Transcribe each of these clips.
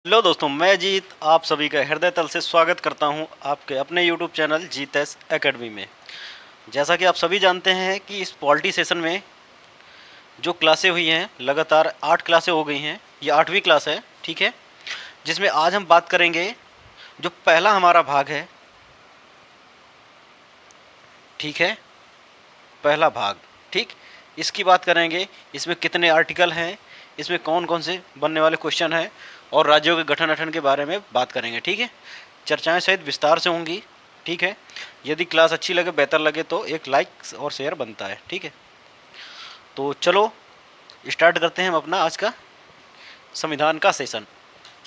Hello दोस्तों, मैं जीत आप सभी का हृदय तल से स्वागत करता हूं आपके अपने यूट्यूब चैनल जीत एस एकेडमी में। जैसा कि आप सभी जानते हैं कि इस पॉलिटी सेशन में जो क्लासें हुई हैं, लगातार 8 क्लासें हो गई हैं। ये 8वीं क्लास है, ठीक है, जिसमें आज हम बात करेंगे जो पहला हमारा भाग है, ठीक है, पहला भाग, ठीक, इसकी बात करेंगे। इसमें कितने आर्टिकल हैं, इसमें कौन कौन से बनने वाले क्वेश्चन हैं और राज्यों के गठन अठन के बारे में बात करेंगे, ठीक है। चर्चाएं सहित विस्तार से होंगी, ठीक है। यदि क्लास अच्छी लगे, बेहतर लगे तो एक लाइक और शेयर बनता है, ठीक है। तो चलो स्टार्ट करते हैं हम अपना आज का संविधान का सेशन,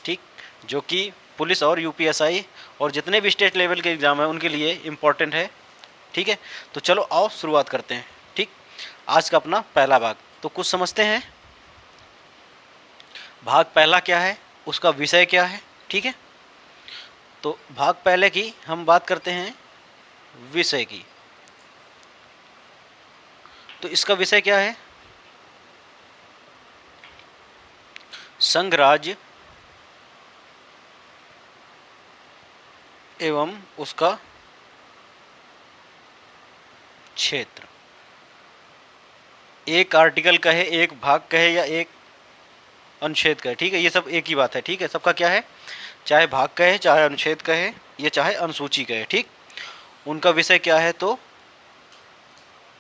ठीक, जो कि पुलिस और यूपीएसआई और जितने भी स्टेट लेवल के एग्ज़ाम हैं उनके लिए इम्पोर्टेंट है, ठीक है। तो चलो आओ शुरुआत करते हैं, ठीक। आज का अपना पहला भाग तो कुछ समझते हैं। भाग पहला क्या है, उसका विषय क्या है, ठीक है। तो भाग पहले की हम बात करते हैं विषय की। तो इसका विषय क्या है, संघ राज्य एवं उसका क्षेत्र। एक आर्टिकल कहे, एक भाग कहे या एक अनुच्छेद कहे, ठीक है, ये सब एक ही बात है, ठीक है। सबका क्या है, चाहे भाग कहे, चाहे अनुच्छेद कहे, या चाहे अनुसूची कहे, ठीक, उनका विषय क्या है, तो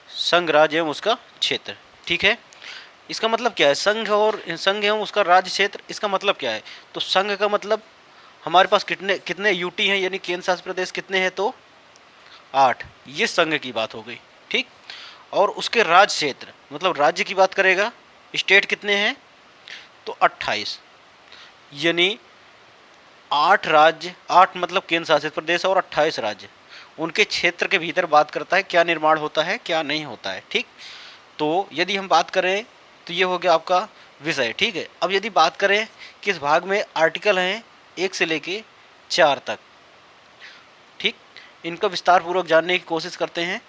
संघ राज्य एवं उसका क्षेत्र, ठीक है। इसका मतलब क्या है, संघ एवं उसका राज्य क्षेत्र, इसका मतलब क्या है। तो संघ का मतलब हमारे पास कितने कितने यूटी हैं, यानी केंद्र शासित प्रदेश कितने हैं, तो 8, ये संघ की बात हो गई, ठीक। और उसके राज्य क्षेत्र मतलब राज्य की बात करेगा, स्टेट कितने हैं, तो 28, यानी 8 राज्य, 8 मतलब केंद्र शासित प्रदेश और 28 राज्य, उनके क्षेत्र के भीतर बात करता है क्या निर्माण होता है, क्या नहीं होता है, ठीक। तो यदि हम बात करें तो ये हो गया आपका विषय, ठीक है। अब यदि बात करें किस भाग में आर्टिकल हैं 1 से लेके 4 तक, ठीक, इनका विस्तार पूर्वक जानने की कोशिश करते हैं।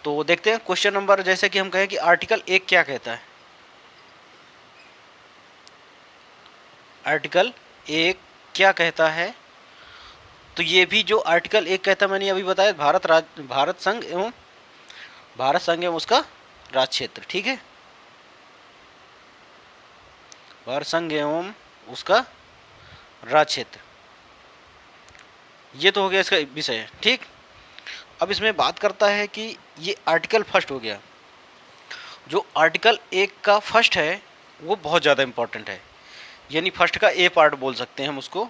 तो देखते हैं क्वेश्चन नंबर, जैसे कि हम कहें कि आर्टिकल 1 क्या कहता है। आर्टिकल 1 क्या कहता है, तो ये भी जो आर्टिकल 1 कहता है, मैंने अभी बताया, भारत संघ एवं उसका राज्य क्षेत्र, ठीक है, भारत संघ एवं उसका राज्य क्षेत्र, ये तो हो गया इसका विषय, ठीक। अब इसमें बात करता है कि ये आर्टिकल फर्स्ट हो गया। जो आर्टिकल 1 का फर्स्ट है वो बहुत ज़्यादा इंपॉर्टेंट है, यानी फर्स्ट का ए पार्ट बोल सकते हैं हम उसको,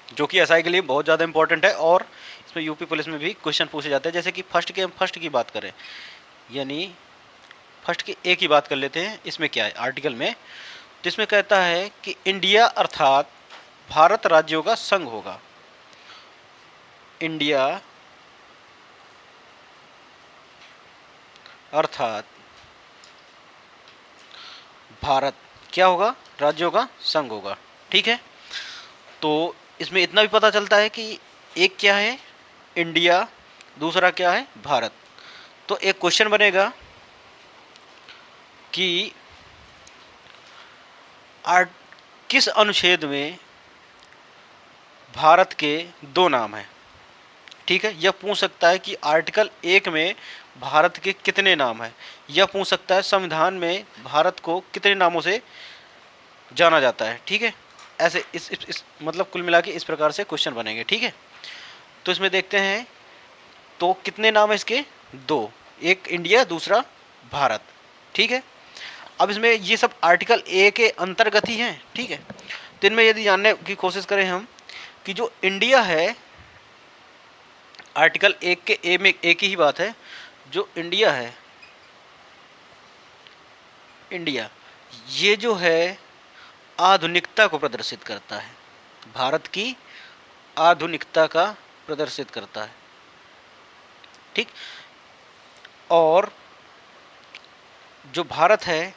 जो कि एसआई के लिए बहुत ज़्यादा इंपॉर्टेंट है। और इसमें यूपी पुलिस में भी क्वेश्चन पूछे जाते हैं। जैसे कि फर्स्ट की बात करें, यानी फर्स्ट के ए की बात कर लेते हैं। इसमें क्या है आर्टिकल में, तो इसमें कहता है कि इंडिया अर्थात भारत राज्यों का संघ होगा। इंडिया अर्थात भारत क्या होगा, राज्यों का संघ होगा, ठीक है। तो इसमें इतना भी पता चलता है कि एक क्या है इंडिया, दूसरा क्या है भारत। तो एक क्वेश्चन बनेगा कि आर्ट किस अनुच्छेद में भारत के 2 नाम हैं, ठीक है। यह पूछ सकता है कि आर्टिकल 1 में भारत के कितने नाम हैं। यह पूछ सकता है संविधान में भारत को कितने नामों से जाना जाता है, ठीक है। ऐसे इस मतलब कुल मिला के इस प्रकार से क्वेश्चन बनेंगे, ठीक है। तो इसमें देखते हैं, तो कितने नाम है इसके, 2, एक इंडिया, दूसरा भारत, ठीक है। अब इसमें ये सब आर्टिकल ए के अंतर्गत ही हैं, ठीक है। तो इनमें यदि जानने की कोशिश करें हम कि जो इंडिया है, आर्टिकल 1 के ए में एक ही बात है, जो इंडिया है, इंडिया, ये जो है आधुनिकता को प्रदर्शित करता है, भारत की आधुनिकता का प्रदर्शित करता है, ठीक। और जो भारत है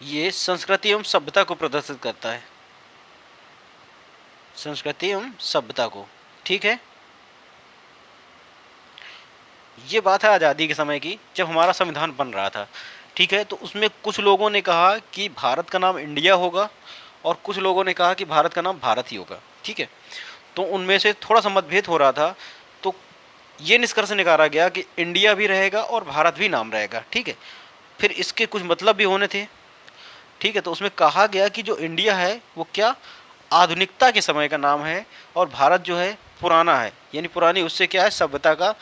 ये संस्कृति एवं सभ्यता को प्रदर्शित करता है, संस्कृति एवं सभ्यता को, ठीक है। ये बात है आज़ादी के समय की, जब हमारा संविधान बन रहा था। ठीक है, तो उसमें कुछ लोगों ने कहा कि भारत का नाम इंडिया होगा और कुछ लोगों ने कहा कि भारत का नाम भारत ही होगा। ठीक है, तो उनमें से थोड़ा सा मतभेद हो रहा था। तो ये निष्कर्ष निकाला गया कि इंडिया भी रहेगा और भारत भी नाम रहेगा। ठीक है, फिर इसके कुछ मतलब भी होने थे। ठीक है, तो उसमें कहा गया कि जो इंडिया है वो क्या आधुनिकता के समय का नाम है और भारत जो है पुराना है, यानी पुरानी उससे क्या है सभ्यता का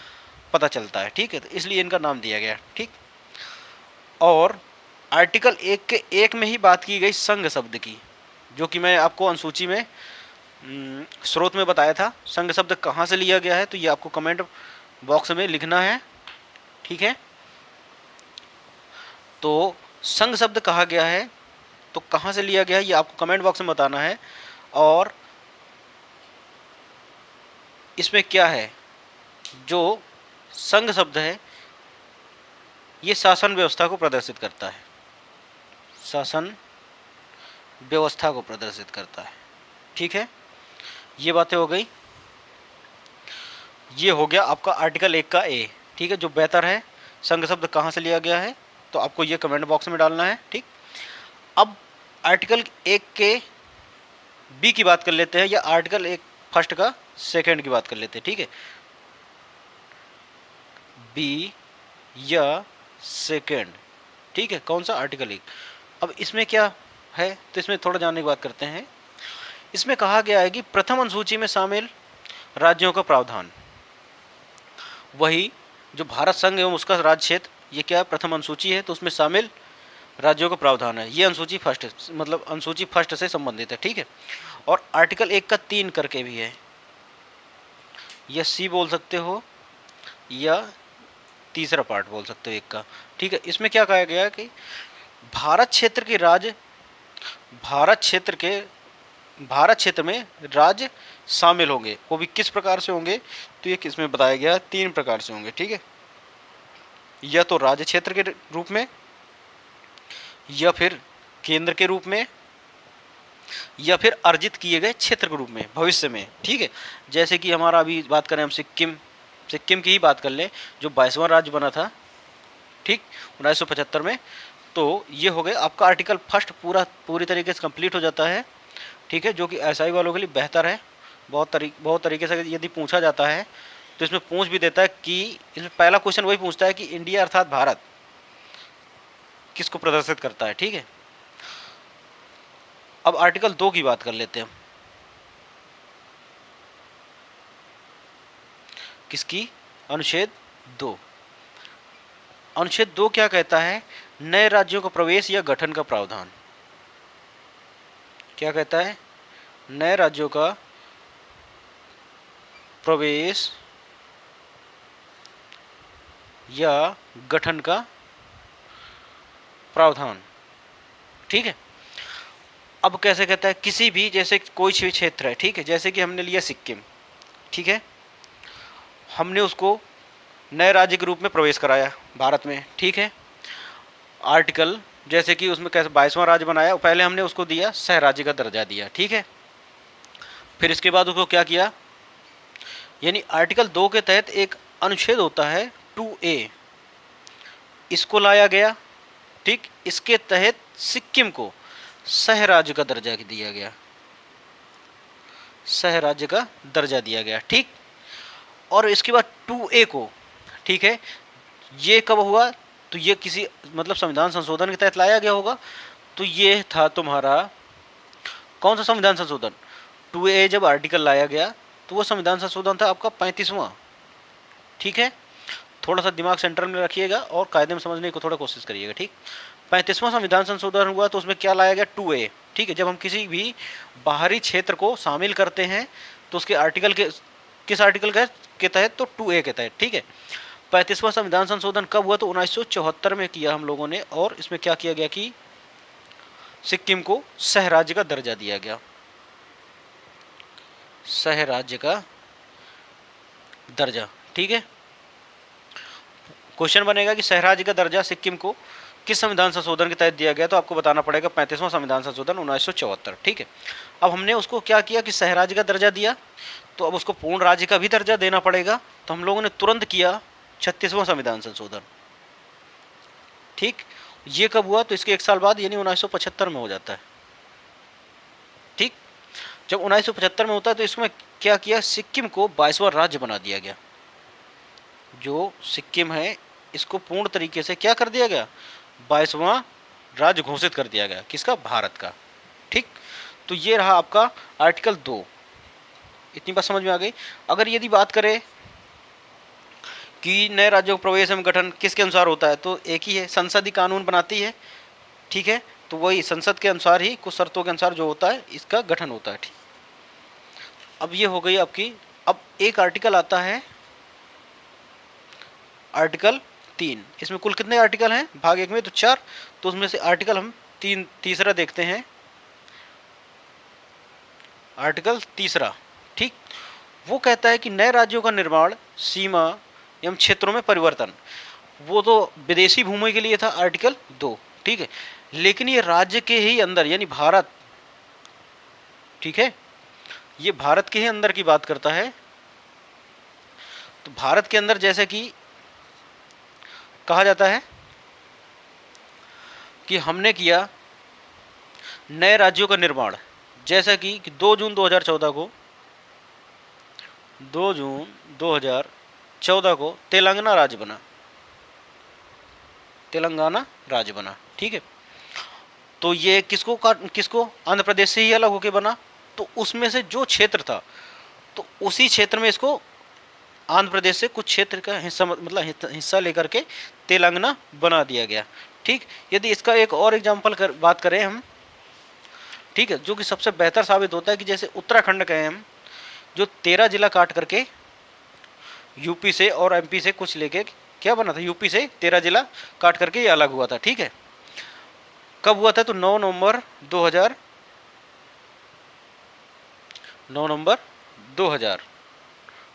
पता चलता है। ठीक है, तो इसलिए इनका नाम दिया गया। ठीक, और आर्टिकल 1 में ही बात की गई संघ शब्द की, जो कि मैं आपको अनुसूची में स्रोत में बताया था। संघ शब्द कहाँ से लिया गया है तो ये आपको कमेंट बॉक्स में लिखना है। ठीक है, तो संघ शब्द कहा गया है तो कहाँ से लिया गया है ये आपको कमेंट बॉक्स में बताना है। और इसमें क्या है, जो संघ शब्द है ये शासन व्यवस्था को प्रदर्शित करता है, शासन व्यवस्था को प्रदर्शित करता है। ठीक है, ये बातें हो गई। ये हो गया आपका आर्टिकल 1 का ए। ठीक है, जो बेहतर है संघ शब्द कहाँ से लिया गया है तो आपको ये कमेंट बॉक्स में डालना है। ठीक, अब आर्टिकल 1 के बी की बात कर लेते हैं, या आर्टिकल 1 फर्स्ट का सेकंड की बात कर लेते हैं। ठीक है, बी या सेकंड। ठीक है, कौन सा आर्टिकल 1। अब इसमें क्या है तो इसमें थोड़ा जानने की बात करते हैं। इसमें कहा गया है कि प्रथम अनुसूची में शामिल राज्यों का प्रावधान, वही जो भारत संघ एवं उसका राज्य क्षेत्र, ये क्या प्रथम अनुसूची है तो उसमें शामिल राज्यों का प्रावधान है। ये अनुसूची फर्स्ट मतलब अनुसूची फर्स्ट से संबंधित है। ठीक है, और आर्टिकल 1 का 3 करके भी है, या सी बोल सकते हो या तीसरा पार्ट बोल सकते हो 1 का। ठीक है, इसमें क्या कहा गया कि भारत क्षेत्र के राज्य भारत क्षेत्र में राज्य शामिल होंगे, वो भी किस प्रकार से होंगे तो ये किसमें बताया गया 3 प्रकार से होंगे। ठीक है, या तो राज्य क्षेत्र के रूप में, या फिर केंद्र के रूप में, या फिर अर्जित किए गए क्षेत्र के रूप में भविष्य में। ठीक है, जैसे कि हमारा अभी बात करें हम सिक्किम की ही बात कर लें, जो 22वां राज्य बना था ठीक 1975 में। तो ये हो गया आपका आर्टिकल फर्स्ट पूरी तरीके से कंप्लीट हो जाता है। ठीक है, जो कि एसआई वालों के लिए बेहतर है। बहुत तरीके से यदि पूछा जाता है तो इसमें पूछ भी देता है कि इसमें पहला क्वेश्चन वही पूछता है कि इंडिया अर्थात भारत किसको प्रदर्शित करता है। ठीक है, अब आर्टिकल 2 की बात कर लेते हैं। किसकी, अनुच्छेद 2। अनुच्छेद 2 क्या कहता है, नए राज्यों का प्रवेश या गठन का प्रावधान। क्या कहता है, नए राज्यों का प्रवेश या गठन का प्रावधान। ठीक है, अब कैसे कहता है, किसी भी जैसे कोई भी क्षेत्र है। ठीक है, जैसे कि हमने लिया सिक्किम। ठीक है, हमने उसको नए राज्य के रूप में प्रवेश कराया भारत में। ठीक है, आर्टिकल जैसे कि उसमें कैसे 22वां राज्य बनाया, पहले हमने उसको दिया सह राज्य का दर्जा दिया। ठीक है, फिर इसके बाद उसको क्या किया, यानी आर्टिकल 2 के तहत एक अनुच्छेद होता है 2A, इसको लाया गया। ठीक, इसके तहत सिक्किम को सह राज्य का दर्जा दिया गया, सह राज्य का दर्जा दिया गया। ठीक, और इसके बाद 2A को, ठीक है, ये कब हुआ तो ये किसी मतलब संविधान संशोधन के तहत लाया गया होगा। तो ये था तुम्हारा कौन सा संविधान संशोधन, 2A जब आर्टिकल लाया गया तो वो संविधान संशोधन था आपका 35वां। ठीक है, थोड़ा सा दिमाग सेंटर में रखिएगा और कायदे में समझने की थोड़ा कोशिश करिएगा। ठीक, 35वां संविधान संशोधन हुआ तो उसमें क्या लाया गया 2A। ठीक है, जब हम किसी भी बाहरी क्षेत्र को शामिल करते हैं तो उसके आर्टिकल के किस आर्टिकल के तहत तो 2A के तहत। ठीक है, 35वां संविधान संशोधन कब हुआ तो 1974 में किया हम लोगों ने, और इसमें क्या किया गया कि सिक्किम को सह राज्य का दर्जा दिया गया, सह राज्य का दर्जा। ठीक है, क्वेश्चन बनेगा कि सह राज्य का दर्जा सिक्किम को किस संविधान संशोधन के तहत दिया गया, तो आपको बताना पड़ेगा 35वां संविधान संशोधन 1974। ठीक है, अब हमने उसको क्या किया कि सह राज्य का दर्जा दिया, तो अब उसको पूर्ण राज्य का भी दर्जा देना पड़ेगा। तो हम लोगों ने तुरंत किया 36वां संविधान संशोधन। ठीक, ये कब हुआ? तो इसके 1 साल बाद यानी 1975 में हो जाता है। ठीक, जब 1975 में होता है तो इसमें क्या किया, सिक्किम को 22वां राज्य बना दिया गया। जो सिक्किम है इसको पूर्ण तरीके से क्या कर दिया गया, 22वां राज्य घोषित कर दिया गया। किसका? भारत का। ठीक, तो ये रहा आपका आर्टिकल 2। इतनी बात समझ में आ गई। अगर यदि बात करें कि नए राज्यों का प्रवेश एवं गठन किसके अनुसार होता है, तो एक ही है, संसद ही कानून बनाती है। ठीक है, तो वही संसद के अनुसार ही, कुछ शर्तों के अनुसार जो होता है इसका गठन होता है। ठीक, अब ये हो गई आपकी। अब एक आर्टिकल आता है आर्टिकल 3। इसमें कुल कितने आर्टिकल हैं? भाग 1 में तो 4, तो उसमें से आर्टिकल हम तीसरा देखते हैं। आर्टिकल 3। ठीक, वो कहता है कि नए राज्यों का निर्माण, सीमा एवं क्षेत्रों में परिवर्तन। वो तो विदेशी भूमि के लिए था आर्टिकल 2। ठीक है, लेकिन ये राज्य के ही अंदर यानी भारत, ठीक है, ये भारत के ही अंदर की बात करता है। तो भारत के अंदर जैसे कि कहा जाता है कि हमने किया नए राज्यों का निर्माण, जैसा कि 2 जून 2014 को 2 जून 2014 को तेलंगाना राज्य बना, तेलंगाना राज्य बना। ठीक है, तो ये किसको आंध्र प्रदेश से ही अलग होकर बना। तो उसमें से जो क्षेत्र था, तो उसी क्षेत्र में इसको आंध्र प्रदेश से कुछ क्षेत्र का हिस्सा, मतलब हिस्सा लेकर के तेलंगाना बना दिया गया। ठीक, यदि इसका एक और एग्जाम्पल बात करें हम, ठीक है, जो कि सबसे बेहतर साबित होता है कि जैसे उत्तराखंड कहें हम, जो 13 जिला काट करके यूपी से और एमपी से कुछ लेके क्या बना था, यूपी से 13 जिला काट करके ये अलग हुआ था। ठीक है, कब हुआ था? तो 9 नवंबर 2000।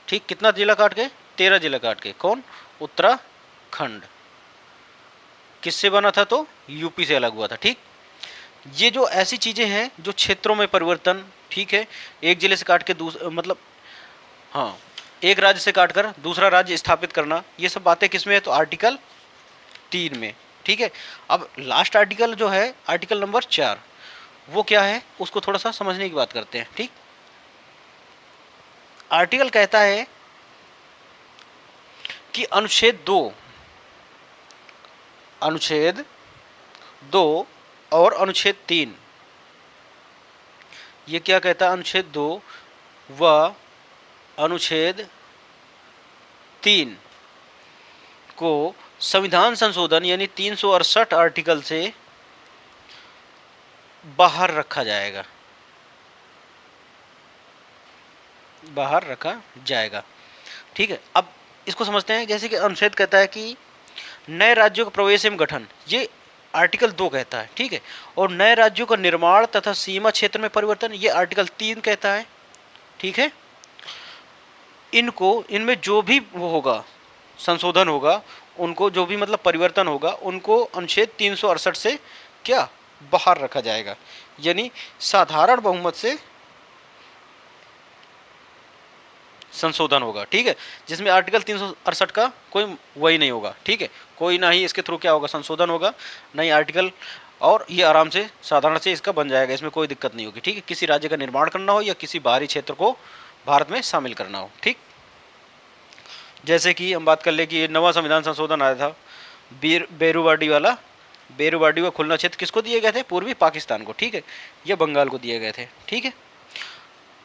ठीक, कितना जिला काट के? 13 जिला काट के। कौन? उत्तराखंड। किससे बना था? तो यूपी से अलग हुआ था। ठीक, ये जो ऐसी चीजें हैं जो क्षेत्रों में परिवर्तन, ठीक है, एक जिले से काट के मतलब हाँ, एक राज्य से काटकर दूसरा राज्य स्थापित करना, ये सब बातें किसमें है? तो आर्टिकल 3 में। ठीक है, अब लास्ट आर्टिकल जो है आर्टिकल नंबर 4, वो क्या है उसको थोड़ा सा समझने की बात करते हैं। ठीक, आर्टिकल कहता है कि अनुच्छेद 2 और अनुच्छेद 3, ये क्या कहता है? अनुच्छेद 2 व अनुच्छेद 3 को संविधान संशोधन यानी 368 आर्टिकल से बाहर रखा जाएगा, बाहर रखा जाएगा। ठीक है, अब इसको समझते हैं। जैसे कि अनुच्छेद कहता है कि नए राज्यों का प्रवेश एवं गठन, ये आर्टिकल 2 कहता है। ठीक है, और नए राज्यों का निर्माण तथा सीमा क्षेत्र में परिवर्तन, ये आर्टिकल 3 कहता है। ठीक है, इनमें जो भी वो होगा, संशोधन होगा, उनको जो भी मतलब परिवर्तन होगा, उनको अनुच्छेद 368 से क्या बाहर रखा जाएगा, यानी साधारण बहुमत से संशोधन होगा। ठीक है, जिसमें आर्टिकल 368 का कोई वही नहीं होगा। ठीक है, कोई ना ही इसके थ्रू क्या होगा, संशोधन होगा, नहीं आर्टिकल, और ये आराम से साधारण से इसका बन जाएगा, इसमें कोई दिक्कत नहीं होगी। ठीक है, किसी राज्य का निर्माण करना हो या किसी बाहरी क्षेत्र को भारत में शामिल करना हो। ठीक, जैसे कि हम बात कर ले कि ये नवा संविधान संशोधन आया था, बेरूवाडी वाला, बेरूवाडी का खुलना क्षेत्र किसको दिए गए थे? पूर्वी पाकिस्तान को। ठीक है, ये बंगाल को दिए गए थे। ठीक है,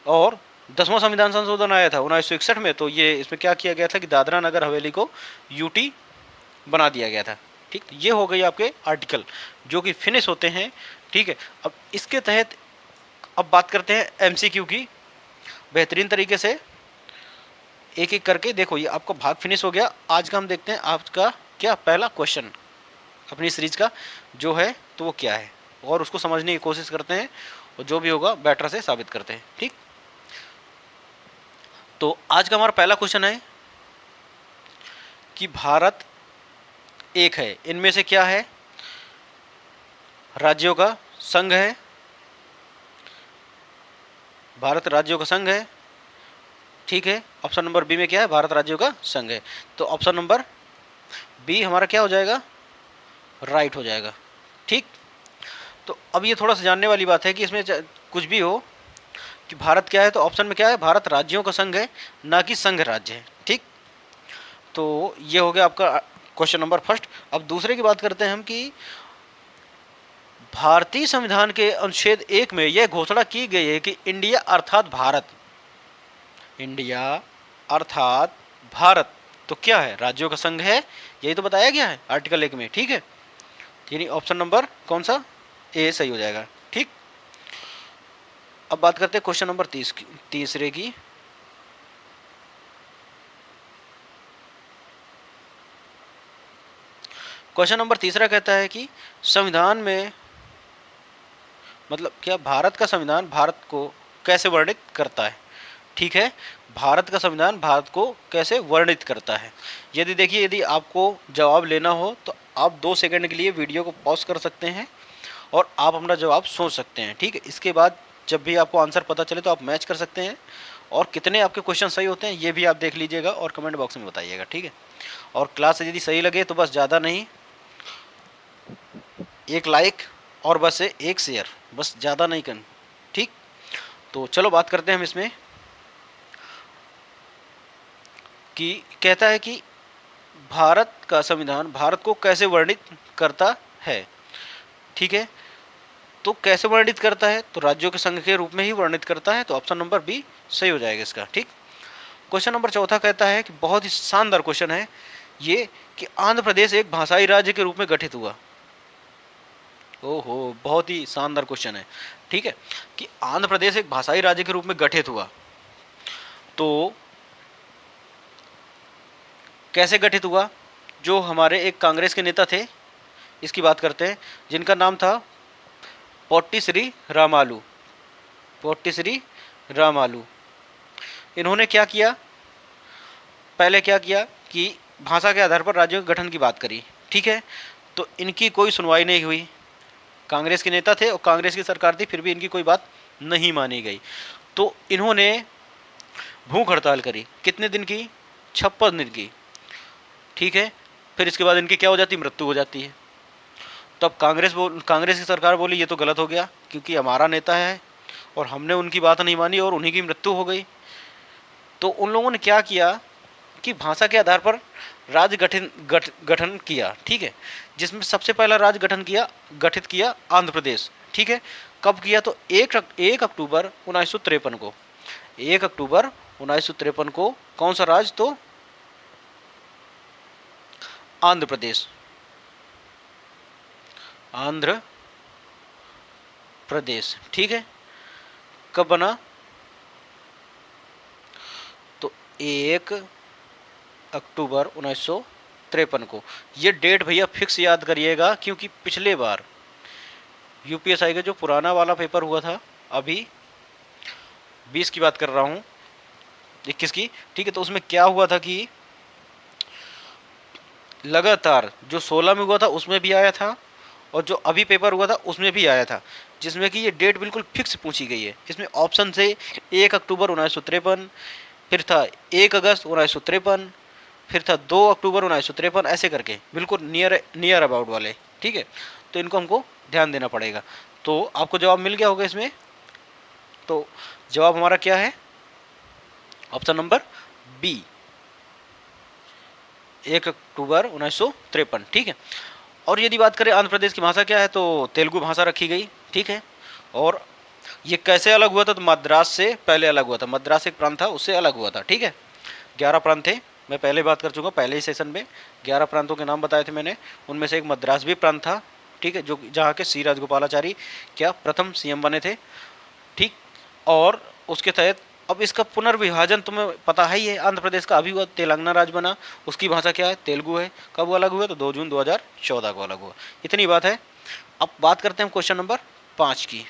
और 10वां संविधान संशोधन आया था 1961 में, तो ये इसमें क्या किया गया था कि दादरा नगर हवेली को यूटी बना दिया गया था। ठीक, ये हो गई आपके आर्टिकल जो कि फिनिश होते हैं। ठीक है, अब इसके तहत अब बात करते हैं एमसीक्यू की, बेहतरीन तरीके से एक एक करके। देखो, ये आपका भाग फिनिश हो गया। आज का हम देखते हैं आपका क्या पहला क्वेश्चन अपनी सीरीज का जो है, तो वो क्या है, और उसको समझने की कोशिश करते हैं, और जो भी होगा बेटर से साबित करते हैं। ठीक, तो आज का हमारा पहला क्वेश्चन है कि भारत एक है, इनमें से क्या है? राज्यों का संघ है, भारत राज्यों का संघ है, ठीक है। ऑप्शन नंबर बी में क्या है, भारत राज्यों का संघ है। तो ऑप्शन नंबर बी हमारा क्या हो जाएगा, राइट हो जाएगा। ठीक। तो अब ये थोड़ा सा जानने वाली बात है कि इसमें कुछ भी हो कि भारत क्या है, तो ऑप्शन में क्या है, भारत राज्यों का संघ है, ना कि संघ राज्य है। ठीक। तो ये हो गया आपका क्वेश्चन नंबर फर्स्ट। अब दूसरे की बात करते हैं हम कि भारतीय संविधान के अनुच्छेद 1 में यह घोषणा की गई है कि इंडिया अर्थात भारत, इंडिया अर्थात भारत तो क्या है, राज्यों का संघ है, यही तो बताया गया है आर्टिकल 1 में। ठीक है, यानी ऑप्शन नंबर कौन सा, ए सही हो जाएगा। ठीक। अब बात करते हैं क्वेश्चन नंबर तीसरे की। क्वेश्चन नंबर तीसरा कहता है कि संविधान में मतलब क्या, भारत का संविधान भारत को कैसे वर्णित करता है। ठीक है, भारत का संविधान भारत को कैसे वर्णित करता है। यदि देखिए, यदि आपको जवाब लेना हो तो आप 2 सेकंड के लिए वीडियो को पॉज कर सकते हैं और आप अपना जवाब सोच सकते हैं। ठीक है, इसके बाद जब भी आपको आंसर पता चले तो आप मैच कर सकते हैं, और कितने आपके क्वेश्चन सही होते हैं ये भी आप देख लीजिएगा और कमेंट बॉक्स में बताइएगा। ठीक है, और क्लास यदि सही लगे तो बस ज़्यादा नहीं, एक लाइक और बस एक शेयर, बस ज़्यादा नहीं करना। ठीक। तो चलो बात करते हैं हम इसमें कि कहता है कि भारत का संविधान भारत को कैसे वर्णित करता है। ठीक है, तो कैसे वर्णित करता है, तो राज्यों के संघ के रूप में ही वर्णित करता है। तो ऑप्शन नंबर बी सही हो जाएगा इसका। ठीक। क्वेश्चन नंबर चौथा कहता है कि बहुत ही शानदार क्वेश्चन है ये, कि आंध्र प्रदेश एक भाषाई राज्य के रूप में गठित हुआ। ओहो, बहुत ही शानदार क्वेश्चन है। ठीक है, कि आंध्र प्रदेश एक भाषाई राज्य के रूप में गठित हुआ, तो कैसे गठित हुआ। जो हमारे एक कांग्रेस के नेता थे, इसकी बात करते हैं, जिनका नाम था पोट्टी रामालू। पोट्टी रामालू, इन्होंने क्या किया, पहले क्या किया कि भाषा के आधार पर राज्यों के गठन की बात करी। ठीक है, तो इनकी कोई सुनवाई नहीं हुई। कांग्रेस के नेता थे और कांग्रेस की सरकार थी, फिर भी इनकी कोई बात नहीं मानी गई। तो इन्होंने भूख हड़ताल करी, कितने दिन की, 56 दिन की। ठीक है, फिर इसके बाद इनकी क्या हो जाती, मृत्यु हो जाती है। तब कांग्रेस की सरकार बोली ये तो गलत हो गया, क्योंकि हमारा नेता है और हमने उनकी बात नहीं मानी और उन्हीं की मृत्यु हो गई। तो उन लोगों ने क्या किया कि भाषा के आधार पर राज्य गठन किया। ठीक है, जिसमें सबसे पहला राज्य गठित किया आंध्र प्रदेश। ठीक है, कब किया, तो 1 अक्टूबर 1953 को। 1 अक्टूबर 1953 को कौन सा राज्य, तो आंध्र प्रदेश। आंध्र प्रदेश। ठीक है, कब बना, तो 1 अक्टूबर 1953 को। ये डेट भैया फिक्स याद करिएगा, क्योंकि पिछले बार यूपीएसआई का जो पुराना वाला पेपर हुआ था, अभी 20 की बात कर रहा हूँ, 21 की। ठीक है, तो उसमें क्या हुआ था कि लगातार जो 16 में हुआ था उसमें भी आया था, और जो अभी पेपर हुआ था उसमें भी आया था, जिसमें कि ये डेट बिल्कुल फिक्स पूछी गई है। इसमें ऑप्शन से 1 अक्टूबर 1953, फिर था 1 अगस्त 1953, फिर था 2 अक्टूबर 1953, ऐसे करके बिल्कुल नियर अबाउट वाले। ठीक है, तो इनको हमको ध्यान देना पड़ेगा। तो आपको जवाब मिल गया होगा इसमें। तो जवाब हमारा क्या है, ऑप्शन नंबर बी, 1 अक्टूबर 1953। ठीक है, और यदि बात करें आंध्र प्रदेश की भाषा क्या है, तो तेलुगु भाषा रखी गई। ठीक है, और ये कैसे अलग हुआ था, तो मद्रास से पहले अलग हुआ था। मद्रास एक प्रांत था, उससे अलग हुआ था। ठीक है, 11 प्रांत थे, मैं पहले बात कर चुका, पहले ही सेशन में 11 प्रांतों के नाम बताए थे मैंने, उनमें से एक मद्रास भी प्रांत था। ठीक है, जो जहाँ के सी राजगोपालाचारी क्या प्रथम सीएम बने थे। ठीक, और उसके तहत अब इसका पुनर्विभाजन तुम्हें पता है ही है, आंध्र प्रदेश का अभी हुआ, तेलंगाना राज्य बना, उसकी भाषा क्या है, तेलुगु है। कब अलग हुआ, तो 2 जून 2014 को अलग हुआ। इतनी बात है। अब बात करते हैं क्वेश्चन नंबर 5 की।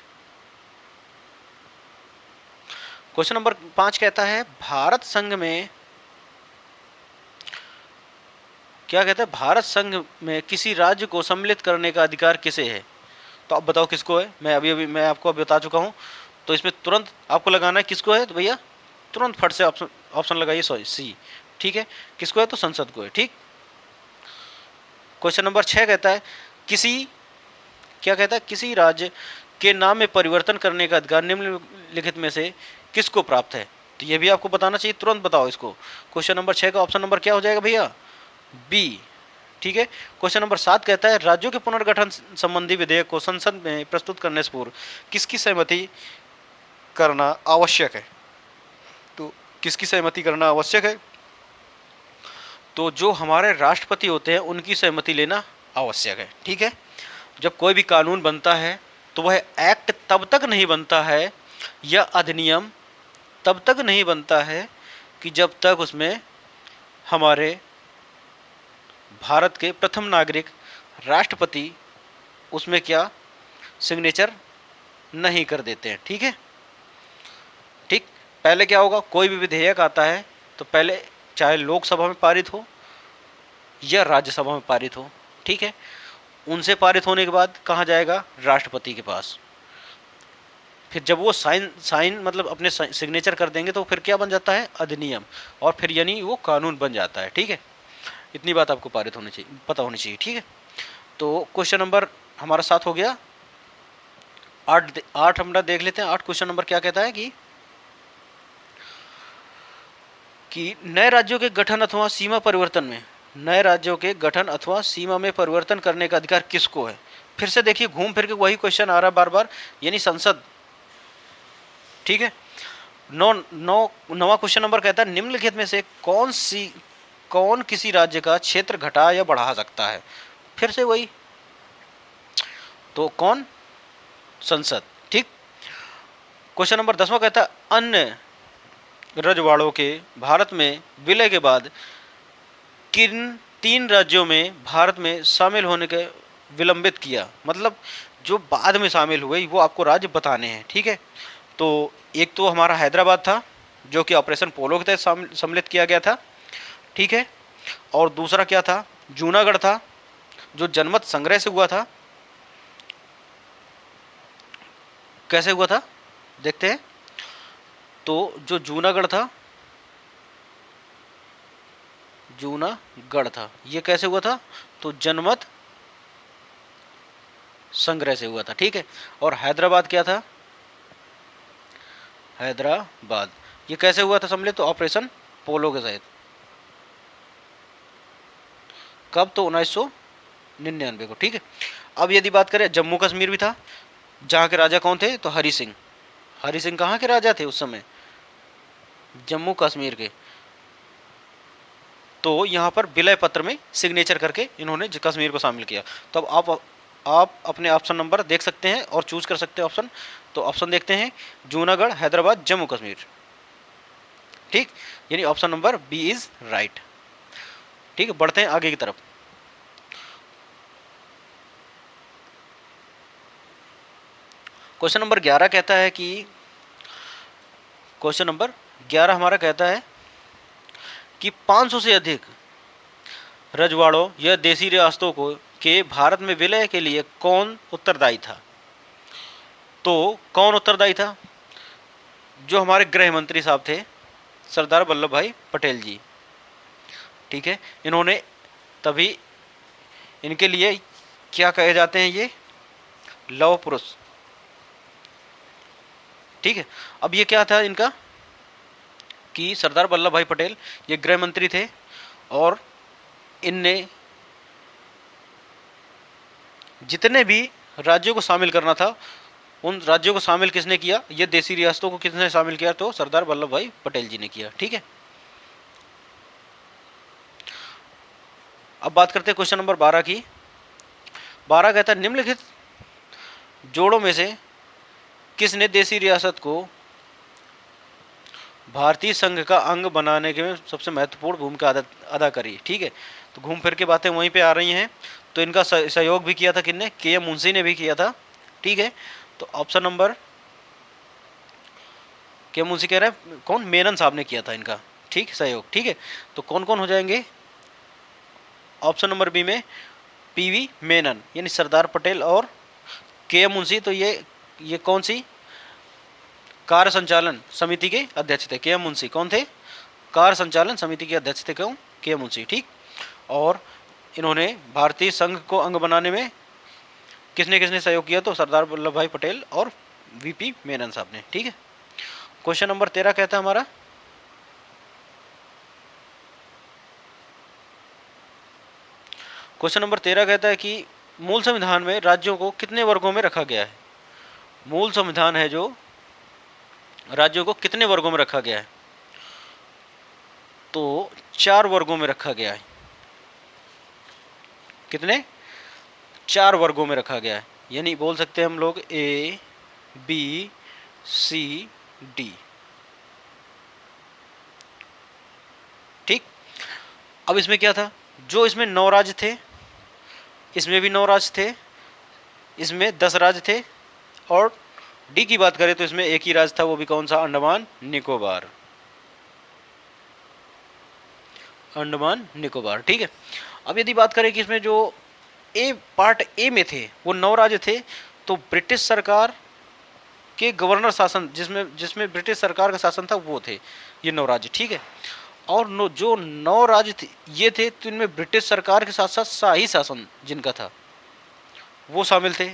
क्वेश्चन नंबर 5 कहता है भारत संघ में क्या कहता है, भारत संघ में किसी राज्य को सम्मिलित करने का अधिकार किसे है। तो आप बताओ किसको है, मैं आपको अभी बता चुका हूँ। तो इसमें तुरंत आपको लगाना है किसको है, तो भैया तुरंत फट से ऑप्शन ऑप्शन लगाइए, सॉरी सी, ठीक है। किसको है? तो संसद को है, ठीक। क्वेश्चन नंबर 6 कहता है किसी, क्या कहता है, किसी राज्य के नाम में परिवर्तन करने का अधिकार निम्नलिखित में से किसको प्राप्त है? तो ये भी आपको बताना चाहिए, तुरंत बताओ इसको। क्वेश्चन नंबर 6 का ऑप्शन नंबर क्या हो जाएगा भैया? बी, ठीक है। क्वेश्चन नंबर 7 कहता है राज्यों के पुनर्गठन संबंधी विधेयक को संसद में प्रस्तुत करने से पूर्व किसकी सहमति करना आवश्यक है? तो किसकी सहमति करना आवश्यक है? तो जो हमारे राष्ट्रपति होते हैं उनकी सहमति लेना आवश्यक है, ठीक है। जब कोई भी कानून बनता है तो वह एक्ट तब तक नहीं बनता है, या अधिनियम तब तक नहीं बनता है कि जब तक उसमें हमारे भारत के प्रथम नागरिक राष्ट्रपति उसमें क्या सिग्नेचर नहीं कर देते हैं, ठीक है। ठीक, पहले क्या होगा, कोई भी विधेयक आता है तो पहले चाहे लोकसभा में पारित हो या राज्यसभा में पारित हो, ठीक है। उनसे पारित होने के बाद कहाँ जाएगा? राष्ट्रपति के पास। फिर जब वो साइन मतलब अपने सिग्नेचर कर देंगे तो फिर क्या बन जाता है? अधिनियम, और फिर यानी वो कानून बन जाता है, ठीक है। इतनी बात आपको पारित होनी चाहिए, पता होनी चाहिए, ठीक है। तो क्वेश्चन नंबर हमारा 7 हो गया। 8 हम देख लेते हैं। 8 क्वेश्चन नंबर क्या कहता है कि नए राज्यों के गठन अथवा सीमा परिवर्तन में, नए राज्यों के गठन अथवा सीमा में परिवर्तन करने का अधिकार किसको है? फिर से देखिए, घूम फिर के वही क्वेश्चन आ रहा है बार बार, यानी संसद, ठीक है। नवा क्वेश्चन नंबर कहता है निम्नलिखित में से कौन किसी राज्य का क्षेत्र घटा या बढ़ा सकता है? फिर से वही, तो कौन? संसद, ठीक। क्वेश्चन नंबर 10वां कहता है अन्य रजवाड़ों के भारत में विलय के बाद किन 3 राज्यों में भारत में शामिल होने के विलंबित किया? मतलब जो बाद में शामिल हुए वो आपको राज्य बताने हैं, ठीक है। तो एक तो हमारा हैदराबाद था जो कि ऑपरेशन पोलो के तहत सम्मिलित किया गया था, ठीक है। और दूसरा क्या था? जूनागढ़ था जो जनमत संग्रह से हुआ था। कैसे हुआ था देखते हैं। तो जो जूनागढ़ था ये कैसे हुआ था? तो जनमत संग्रह से हुआ था, ठीक है। और हैदराबाद क्या था? हैदराबाद ये कैसे हुआ था सम्मिलित? तो ऑपरेशन पोलो के तहत। कब? तो 1999 को, ठीक है। अब यदि बात करें, जम्मू कश्मीर भी था जहाँ के राजा कौन थे? तो हरि सिंह। हरि सिंह कहाँ के राजा थे उस समय? जम्मू कश्मीर के। तो यहाँ पर विलय पत्र में सिग्नेचर करके इन्होंने कश्मीर को शामिल किया। तो अब आप अपने ऑप्शन नंबर देख सकते हैं और चूज कर सकते हैं ऑप्शन। तो ऑप्शन देखते हैं, जूनागढ़, हैदराबाद, जम्मू कश्मीर, ठीक। यानी option number B is right, ठीक है। बढ़ते हैं आगे की तरफ। क्वेश्चन नंबर 11 कहता है कि क्वेश्चन नंबर 11 हमारा कहता है कि 500 से अधिक रजवाड़ों या देसी रियासतों को के भारत में विलय के लिए कौन उत्तरदायी था? तो कौन उत्तरदायी था? जो हमारे गृह मंत्री साहब थे, सरदार वल्लभ भाई पटेल जी, ठीक है। इन्होंने तभी, इनके लिए क्या कहे जाते हैं? ये लौह पुरुष, ठीक है। अब ये क्या था इनका कि सरदार वल्लभ भाई पटेल ये गृह मंत्री थे और इनने जितने भी राज्यों को शामिल करना था उन राज्यों को शामिल किसने किया? ये देसी रियासतों को किसने शामिल किया? तो सरदार वल्लभ भाई पटेल जी ने किया, ठीक है। अब बात करते हैं क्वेश्चन नंबर 12 की। 12 कहता है निम्नलिखित जोड़ों में से किसने देसी रियासत को भारतीय संघ का अंग बनाने के में सबसे महत्वपूर्ण भूमिका अदा करी, ठीक है। तो घूम फिर के बातें वहीं पे आ रही हैं। तो इनका सहयोग भी किया था किसने? के.एम. मुंशी ने भी किया था, ठीक है। तो ऑप्शन नंबर, के.एम. मुंशी कह रहे हैं कौन? मेनन साहब ने किया था इनका, ठीक, सहयोग, ठीक है। तो कौन कौन हो जाएंगे ऑप्शन नंबर बी में? पी.वी. मेनन यानी सरदार पटेल और के.एम. मुंशी। तो ये कौन सी कार्य संचालन समिति के अध्यक्ष थे? के.एम. मुंशी कौन थे? कार्य संचालन समिति के अध्यक्ष थे कौन? के मुंशी। ठीक। और इन्होंने भारतीय संघ को अंग बनाने में किसने किसने सहयोग किया? तो सरदार वल्लभ भाई पटेल और वीपी मेनन साहब ने। ठीक है। क्वेश्चन नंबर 13 कहता है हमारा, क्वेश्चन नंबर 13 कहता है कि मूल संविधान में राज्यों को कितने वर्गों में रखा गया है? मूल संविधान है जो, राज्यों को कितने वर्गों में रखा गया है? तो 4 वर्गों में रखा गया है। कितने? 4 वर्गों में रखा गया है। यानी बोल सकते हैं हम लोग ए, बी, सी, डी। ठीक। अब इसमें क्या था? जो इसमें 9 राज्य थे, इसमें भी 9 राज्य थे, इसमें 10 राज्य थे, और डी की बात करें तो इसमें एक ही राज्य था, वो भी कौन सा? अंडमान निकोबार। अंडमान निकोबार। ठीक है। अब यदि बात करें कि इसमें जो ए पार्ट ए में थे वो 9 राज्य थे, तो ब्रिटिश सरकार के गवर्नर शासन, जिसमें ब्रिटिश सरकार का शासन था, वो थे ये 9 राज्य। ठीक है। और जो 9 राज्य थे ये थे, तो इनमें ब्रिटिश सरकार के साथ साथ शाही शासन जिनका था वो शामिल थे,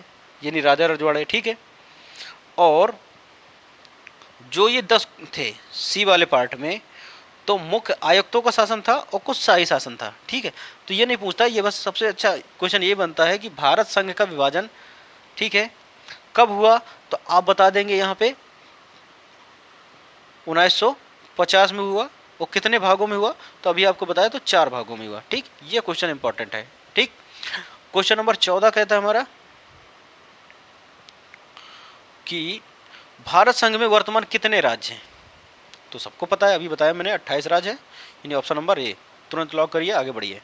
यानी राजा रजवाड़े। ठीक है। और जो ये 10 थे सी वाले पार्ट में, तो मुख्य आयुक्तों का शासन था और कुछ शाही शासन था। ठीक है। तो ये नहीं पूछता, ये बस सबसे अच्छा क्वेश्चन ये बनता है कि भारत संघ का विभाजन, ठीक है, कब हुआ? तो आप बता देंगे यहाँ पे 1950 में हुआ। और कितने भागों में हुआ? तो अभी आपको बताया, तो 4 भागों में हुआ। ठीक। ये क्वेश्चन इंपॉर्टेंट है। ठीक। क्वेश्चन नंबर 14 कहता है हमारा कि भारत संघ में वर्तमान कितने राज्य हैं? तो सबको पता है, अभी बताया मैंने, 28 राज्य है, यानी ऑप्शन नंबर ए। तुरंत लॉक करिए, आगे बढ़िए।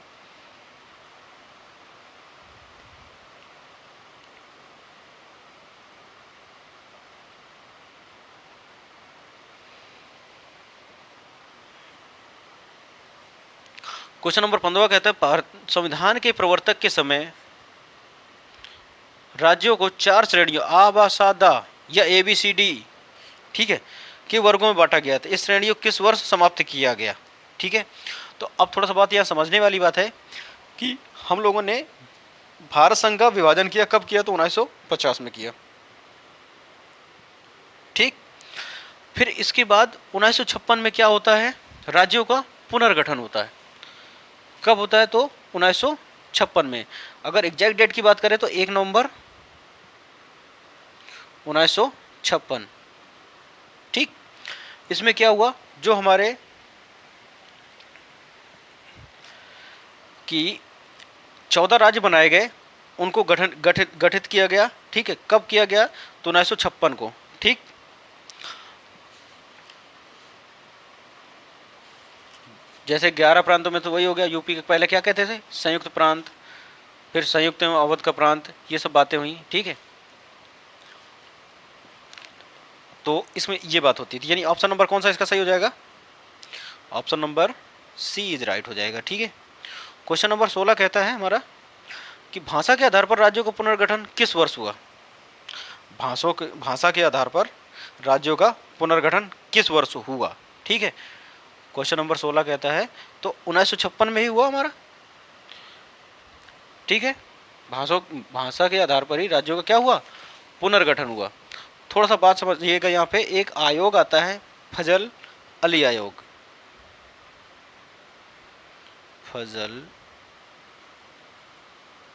क्वेश्चन नंबर 15 कहता है, भारत संविधान के प्रवर्तक के समय राज्यों को 4 श्रेणियों आ, बा, सा, दा या ए, बी, सी, डी, ठीक है, के वर्गों में बांटा गया था। इस श्रेणियों किस वर्ष समाप्त किया गया? ठीक है। तो अब थोड़ा सा बात यहाँ समझने वाली बात है कि हम लोगों ने भारत संघ का विभाजन किया, कब किया? तो 1950 में किया। ठीक। फिर इसके बाद 1956 में क्या होता है? राज्यों का पुनर्गठन होता है। कब होता है? तो 1956 में। अगर एग्जैक्ट डेट की बात करें तो 1 नवंबर 1956। ठीक। इसमें क्या हुआ? जो हमारे कि 14 राज्य बनाए गए, उनको गठित किया गया। ठीक है। कब किया गया? तो 1956 को। ठीक। जैसे 11 प्रांतों में तो वही हो गया। यूपी के पहले क्या कहते थे? संयुक्त प्रांत, फिर संयुक्त एवं अवध का प्रांत, ये सब बातें हुई। ठीक है। तो इसमें ये बात होती थी, यानी ऑप्शन नंबर कौन सा इसका सही हो जाएगा? Option number C is right हो जाएगा। ठीक है। क्वेश्चन नंबर 16 कहता है हमारा कि भाषा के आधार पर राज्यों का पुनर्गठन किस वर्ष हुआ? भाषा के आधार पर राज्यों का पुनर्गठन किस वर्ष हुआ? ठीक है। क्वेश्चन नंबर 16 कहता है तो 1956 में ही हुआ हमारा। ठीक है। भाषा के आधार पर ही राज्यों का क्या हुआ? पुनर्गठन हुआ। थोड़ा सा बात समझिएगा, यहाँ पे एक आयोग आता है, फजल अली आयोग। फजल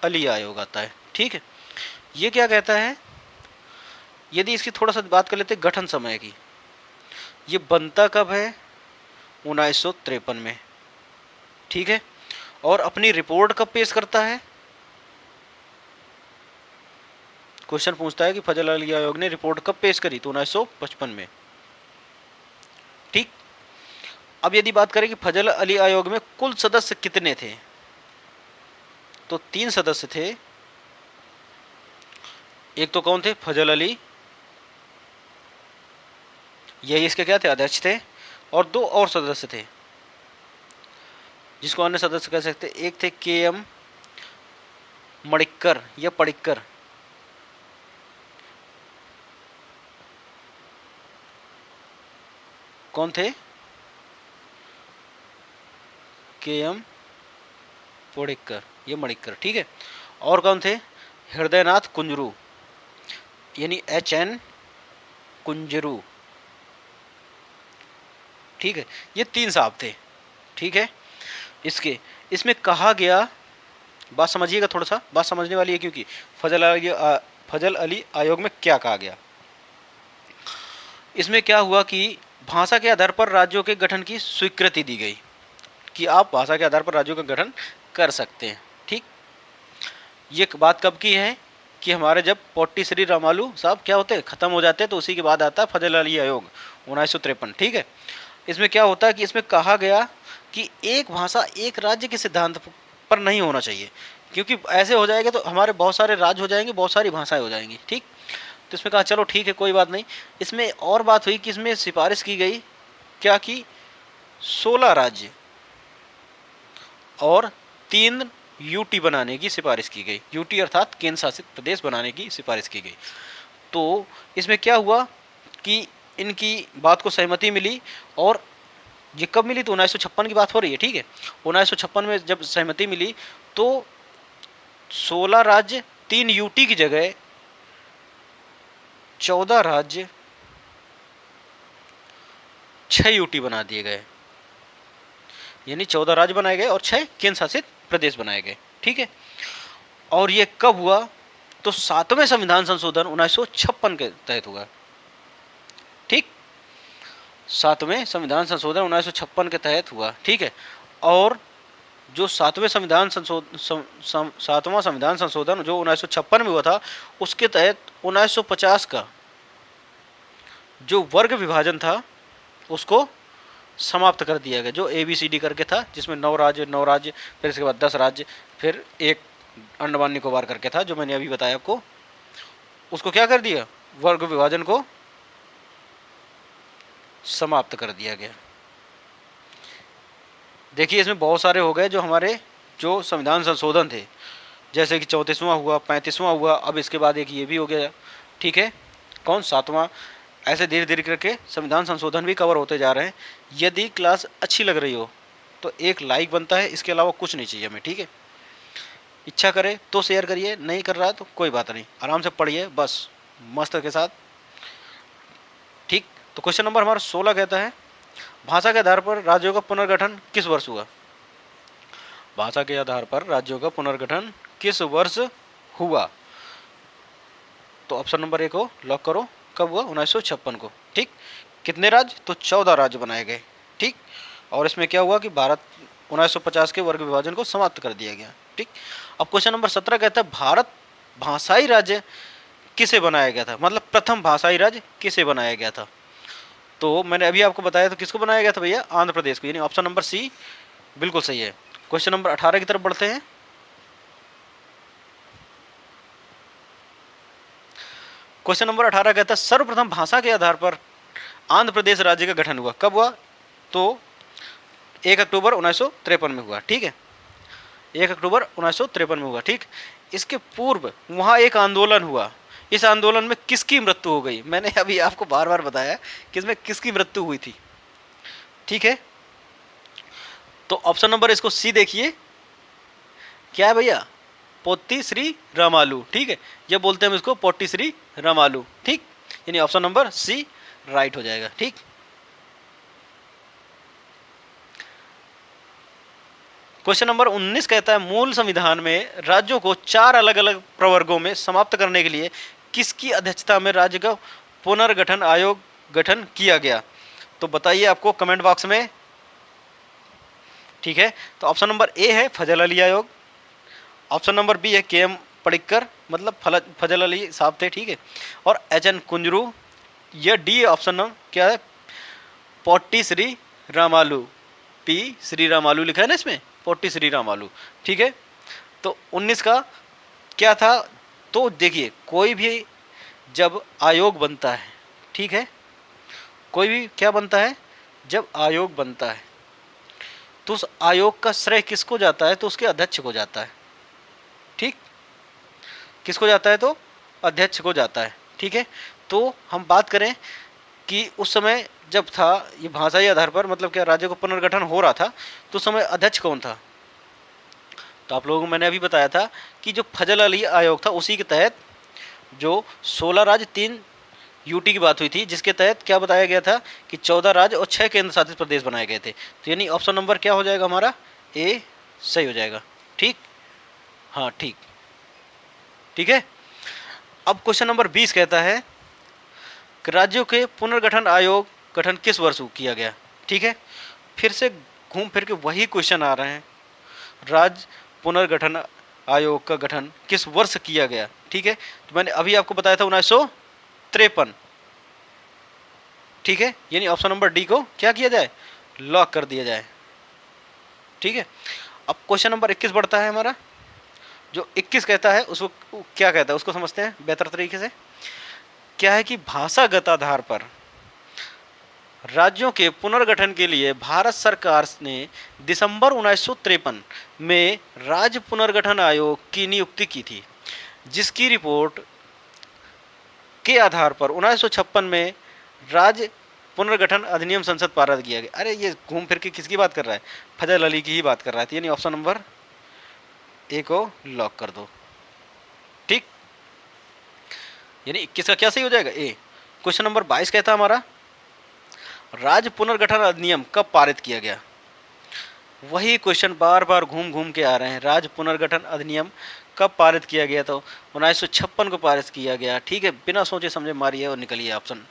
अली आयोग आता है। ठीक है। ये क्या कहता है? यदि इसकी थोड़ा सा बात कर लेते हैं गठन समय की, ये बनता कब है? 1953 में। ठीक है। और अपनी रिपोर्ट कब पेश करता है? क्वेश्चन पूछता है कि फजल अली आयोग ने रिपोर्ट कब पेश करी? तो 1955 में। ठीक। अब यदि बात करें कि फजल अली आयोग में कुल सदस्य कितने थे, तो 3 सदस्य थे। एक तो कौन थे? फजल अली, यही इसके क्या थे? अध्यक्ष थे। और 2 और सदस्य थे जिसको अन्य सदस्य कह सकते। एक थे के एम मणिक्कर या पडिक्कर, कौन थे? KM पडिक्कर, ये मणिक्कर, ठीक है। और कौन थे? हृदयनाथ कुंजरू यानी HN कुंजरू, ठीक है। ये 3 साहब थे, ठीक है। इसमें कहा गया, बात समझिएगा, थोड़ा सा बात समझने वाली है, क्योंकि फजल अली आयोग में क्या कहा गया। इसमें क्या हुआ कि भाषा के आधार पर राज्यों के गठन की स्वीकृति दी गई, कि आप भाषा के आधार पर राज्यों का गठन कर सकते हैं, ठीक। ये बात कब की है कि हमारे जब पोट्टी श्री रामालू साहब क्या होते हैं, खत्म हो जाते हैं, तो उसी के बाद आता है फजल अली आयोग 1953, ठीक है। इसमें क्या होता है कि इसमें कहा गया कि एक भाषा एक राज्य के सिद्धांत पर नहीं होना चाहिए, क्योंकि ऐसे हो जाएगा तो हमारे बहुत सारे राज्य हो जाएंगे, बहुत सारी भाषाएं हो जाएंगी, ठीक। तो इसमें कहा चलो ठीक है, कोई बात नहीं। इसमें और बात हुई कि इसमें सिफारिश की गई क्या, कि 16 राज्य और 3 यूटी बनाने की सिफारिश की गई। यूटी अर्थात केंद्र शासित प्रदेश बनाने की सिफारिश की गई। तो इसमें क्या हुआ कि इनकी बात को सहमति मिली, और ये कब मिली, तो 1956 की बात हो रही है, ठीक है। 1956 में जब सहमति मिली तो 16 राज्य 3 यूटी की जगह 14 राज्य 6 यूटी बना दिए गए, यानी 14 राज्य बनाए गए और 6 केंद्र शासित प्रदेश बनाए गए, ठीक है। और ये कब हुआ, तो 7वें संविधान संशोधन 1956 के तहत हुआ, ठीक। 7वें संविधान संशोधन 1956 के तहत हुआ, ठीक है। और जो 7वां संविधान संशोधन जो 1956 में हुआ था, उसके तहत 1950 का जो वर्ग विभाजन था उसको समाप्त कर दिया गया, जो ABCD करके था, जिसमें 9 राज्य, फिर इसके बाद 10 राज्य, फिर एक अंडमान निकोबार करके था, जो मैंने अभी बताया आपको। उसको क्या कर दिया, वर्ग विभाजन को समाप्त कर दिया गया। देखिए इसमें बहुत सारे हो गए जो हमारे जो संविधान संशोधन थे, जैसे कि 34वां हुआ, 35वां हुआ, अब इसके बाद एक ये भी हो गया, ठीक है। कौन, 7वां। ऐसे धीरे धीरे करके संविधान संशोधन भी कवर होते जा रहे हैं। यदि क्लास अच्छी लग रही हो तो एक लाइक बनता है, इसके अलावा कुछ नहीं चाहिए हमें, ठीक है। इच्छा करे तो शेयर करिए, नहीं कर रहा है तो कोई बात नहीं, आराम से पढ़िए बस मस्त के साथ, ठीक। तो क्वेश्चन नंबर हमारा 16 कहता है, भाषा के आधार पर राज्यों का पुनर्गठन किस वर्ष हुआ। भाषा के आधार पर राज्यों का पुनर्गठन किस वर्ष हुआ, तो ऑप्शन नंबर 1 को लॉक करो। कब हुआ, 1956 को, ठीक। कितने राज्य, तो 14 राज्य बनाए गए, ठीक। और इसमें क्या हुआ कि भारत 1950 के वर्ग विभाजन को समाप्त कर दिया गया, ठीक। अब क्वेश्चन नंबर 17 कहता है, भारत भाषाई राज्य किसे बनाया गया था, मतलब प्रथम भाषाई राज्य किसे बनाया गया था। तो मैंने अभी आपको बताया, तो किसको बनाया गया था भैया, आंध्र प्रदेश को, यानी ऑप्शन नंबर C बिल्कुल सही है। क्वेश्चन नंबर 18 की तरफ बढ़ते हैं। क्वेश्चन नंबर 18 कहता है, सर्वप्रथम भाषा के आधार पर आंध्र प्रदेश राज्य का गठन हुआ, कब हुआ, तो 1 अक्टूबर 1953 में हुआ, ठीक है। 1 अक्टूबर 1953 में हुआ, ठीक। इसके पूर्व वहाँ एक आंदोलन हुआ, इस आंदोलन में किसकी मृत्यु हो गई, मैंने अभी आपको बार बार बताया कि इसमें किसकी मृत्यु हुई थी, ठीक है। तो ऑप्शन नंबर इसको C देखिए, क्या है भैया, पोट्टी श्री रामालू, ठीक है। ये बोलते हैं हम इसको पोट्टी श्री रामालू, ठीक। यानी ऑप्शन नंबर C राइट हो जाएगा, ठीक। क्वेश्चन नंबर 19 कहता है, मूल संविधान में राज्यों को 4 अलग अलग प्रवर्गों में समाप्त करने के लिए किसकी अध्यक्षता में राज्य का पुनर्गठन आयोग गठन किया गया, तो बताइए आपको कमेंट बॉक्स में, ठीक है। तो ऑप्शन नंबर A है फजल अली आयोग, ऑप्शन नंबर B है KM पडिक्कर, मतलब फजल अली साहब थे, ठीक है, और HN कुंजरू, यह D ऑप्शन नंबर क्या है, पोट्टी श्री रामालू, P श्री रामालू लिखा है ना इसमें, पोट्टी श्री रामालू, ठीक है। तो 19 का क्या था, तो देखिए कोई भी जब आयोग बनता है, ठीक है, कोई भी क्या बनता है, जब आयोग बनता है तो उस आयोग का श्रेय किसको जाता है, तो उसके अध्यक्ष को जाता है, ठीक। किसको जाता है, तो अध्यक्ष को जाता है, ठीक है। तो हम बात करें कि उस समय जब था ये भाषाई आधार पर, मतलब क्या राज्य को पुनर्गठन हो रहा था, तो उस समय अध्यक्ष कौन था? तो आप लोगों को मैंने अभी बताया था कि जो फजल अली आयोग था उसी के तहत जो 16 राज्य 3 यूटी की बात हुई थी, जिसके तहत क्या बताया गया था कि 14 राज्य और 6 केंद्र शासित प्रदेश बनाए गए थे। तो यानी ऑप्शन नंबर क्या हो जाएगा हमारा? ए सही हो जाएगा। ठीक, हाँ ठीक, ठीक है। अब क्वेश्चन नंबर 20 कहता है कि राज्यों के पुनर्गठन आयोग गठन किस वर्ष किया गया? ठीक है, फिर से घूम फिर के वही क्वेश्चन आ रहे हैं, राज्य पुनर्गठन आयोग का गठन किस वर्ष किया गया? ठीक है, तो मैंने अभी आपको बताया था 1953। ठीक है, यानी ऑप्शन नंबर डी को क्या किया जाए? लॉक कर दिया जाए। ठीक है, अब क्वेश्चन नंबर 21 बढ़ता है हमारा। जो 21 कहता है उसको क्या कहता है उसको समझते हैं बेहतर तरीके से। क्या है कि भाषागत आधार पर राज्यों के पुनर्गठन के लिए भारत सरकार ने दिसंबर 1953 में राज्य पुनर्गठन आयोग की नियुक्ति की थी, जिसकी रिपोर्ट के आधार पर 1956 में राज्य पुनर्गठन अधिनियम संसद पारित किया गया। अरे ये घूम फिर के किसकी बात कर रहा है? फजल अली की ही बात कर रहा है। यानी ऑप्शन नंबर ए को लॉक कर दो। ठीक, यानी 21 का क्या सही हो जाएगा? ए। क्वेश्चन नंबर 22 कहता है हमारा राज्य पुनर्गठन अधिनियम कब पारित किया गया? वही क्वेश्चन बार बार घूम घूम के आ रहे हैं। राज्य पुनर्गठन अधिनियम कब पारित किया गया? तो 1956 को पारित किया गया। ठीक है, बिना सोचे समझे मारिए और निकलिए ऑप्शन,